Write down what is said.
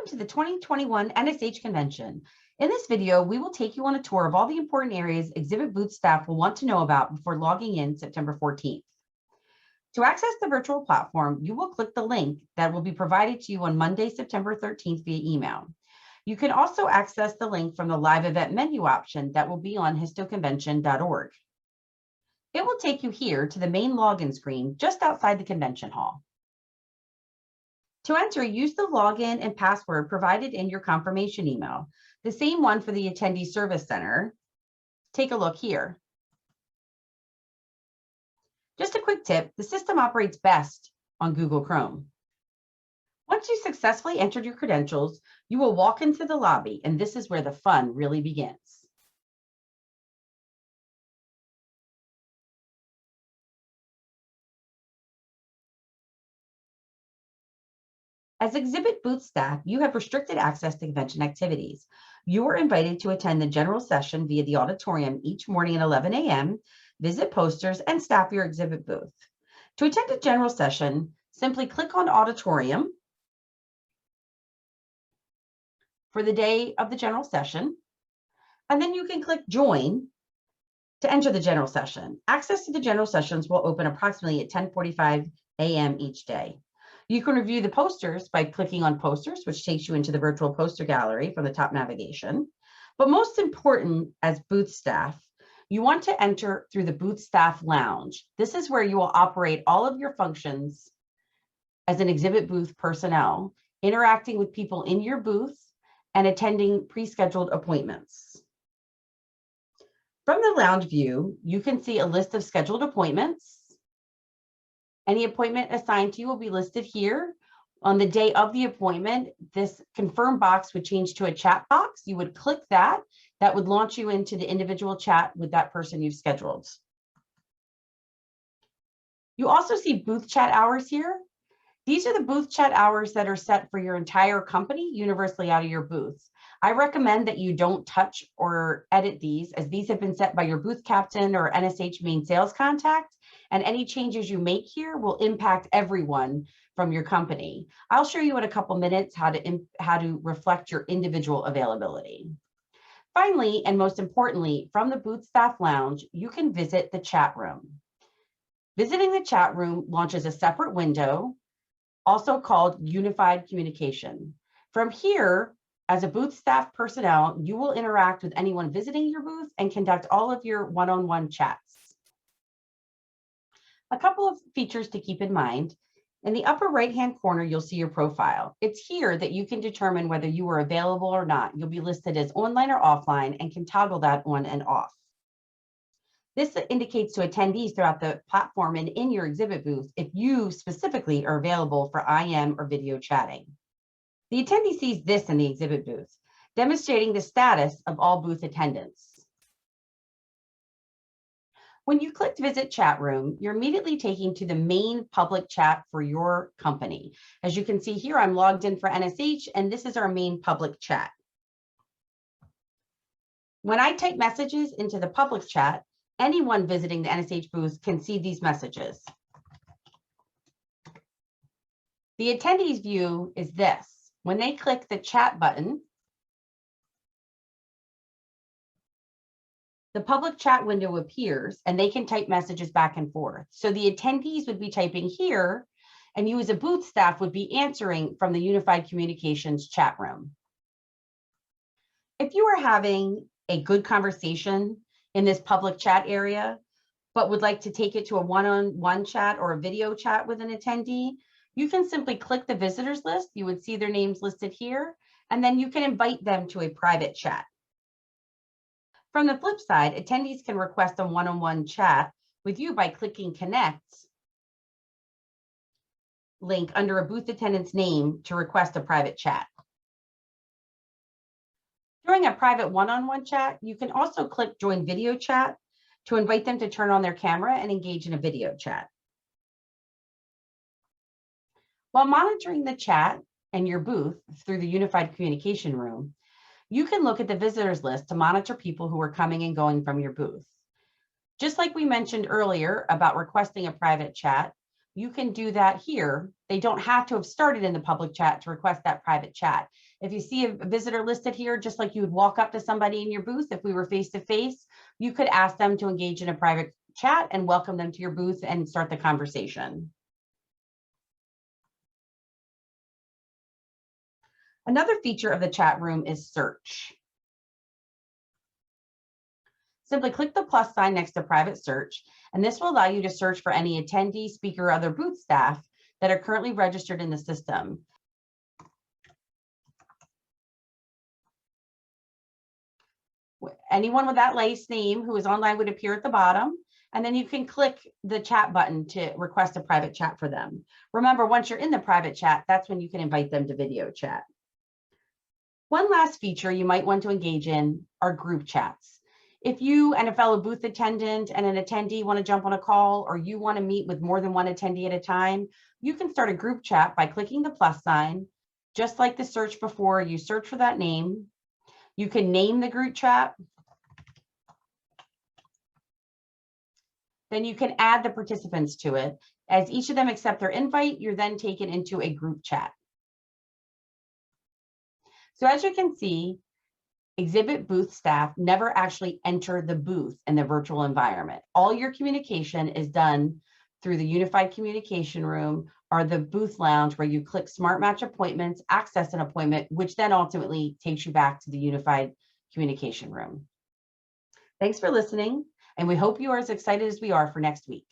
to the 2021 NSH convention. In this video, we will take you on a tour of all the important areas exhibit booth staff will want to know about before logging in September 14th. To access the virtual platform, you will click the link that will be provided to you on Monday, September 13th via email. You can also access the link from the live event menu option that will be on histoconvention.org. It will take you here to the main login screen just outside the convention hall. To enter, use the login and password provided in your confirmation email, the same one for the Attendee Service Center. Take a look here. Just a quick tip, the system operates best on Google Chrome. Once you successfully entered your credentials, you will walk into the lobby, and this is where the fun really begins. As exhibit booth staff, you have restricted access to convention activities. You are invited to attend the general session via the auditorium each morning at 11 a.m., visit posters, and staff your exhibit booth. To attend a general session, simply click on Auditorium for the day of the general session, and then you can click Join to enter the general session. Access to the general sessions will open approximately at 10:45 a.m. each day. You can review the posters by clicking on Posters, which takes you into the virtual poster gallery from the top navigation. But most important, as booth staff, you want to enter through the booth staff lounge. This is where you will operate all of your functions as an exhibit booth personnel, interacting with people in your booth and attending pre-scheduled appointments. From the lounge view, you can see a list of scheduled appointments. Any appointment assigned to you will be listed here. On the day of the appointment, this confirm box would change to a chat box. You would click that. That would launch you into the individual chat with that person you've scheduled. You also see booth chat hours here. These are the booth chat hours that are set for your entire company universally out of your booth. I recommend that you don't touch or edit these, as these have been set by your booth captain or NSH main sales contact, and any changes you make here will impact everyone from your company. I'll show you in a couple minutes how to reflect your individual availability. Finally, and most importantly, from the booth staff lounge, you can visit the chat room. Visiting the chat room launches a separate window, also called Unified Communication. From here, as a booth staff personnel, you will interact with anyone visiting your booth and conduct all of your one-on-one chats. A couple of features to keep in mind. In the upper right-hand corner, you'll see your profile. It's here that you can determine whether you are available or not. You'll be listed as online or offline and can toggle that on and off. This indicates to attendees throughout the platform and in your exhibit booth if you specifically are available for IM or video chatting. The attendee sees this in the exhibit booth, demonstrating the status of all booth attendants. When you click Visit Chat Room, you're immediately taken to the main public chat for your company. As you can see here, I'm logged in for NSH, and this is our main public chat. When I type messages into the public chat, anyone visiting the NSH booth can see these messages. The attendees view is this. When they click the chat button, the public chat window appears and they can type messages back and forth. So the attendees would be typing here, and you as a booth staff would be answering from the Unified Communications chat room. If you are having a good conversation in this public chat area, but would like to take it to a one-on-one chat or a video chat with an attendee, you can simply click the visitors list. You would see their names listed here, and then you can invite them to a private chat. From the flip side, attendees can request a one-on-one chat with you by clicking Connect link under a booth attendant's name to request a private chat. During a private one-on-one chat, you can also click Join Video Chat to invite them to turn on their camera and engage in a video chat. While monitoring the chat and your booth through the Unified Communication room, you can look at the visitors list to monitor people who are coming and going from your booth. Just like we mentioned earlier about requesting a private chat, you can do that here. They don't have to have started in the public chat to request that private chat. If you see a visitor listed here, just like you would walk up to somebody in your booth, if we were face-to-face, you could ask them to engage in a private chat and welcome them to your booth and start the conversation. Another feature of the chat room is search. Simply click the plus sign next to private search, and this will allow you to search for any attendee, speaker, or other booth staff that are currently registered in the system. Anyone with that last name who is online would appear at the bottom, and then you can click the chat button to request a private chat for them. Remember, once you're in the private chat, that's when you can invite them to video chat. One last feature you might want to engage in are group chats. If you and a fellow booth attendant and an attendee want to jump on a call, or you want to meet with more than one attendee at a time, you can start a group chat by clicking the plus sign. Just like the search before, you search for that name. You can name the group chat. Then you can add the participants to it. As each of them accept their invite, you're then taken into a group chat. So as you can see, exhibit booth staff never actually enter the booth in the virtual environment. All your communication is done through the unified communication room or the booth lounge, where you click Smart Match Appointments, access an appointment, which then ultimately takes you back to the unified communication room. Thanks for listening, and we hope you are as excited as we are for next week.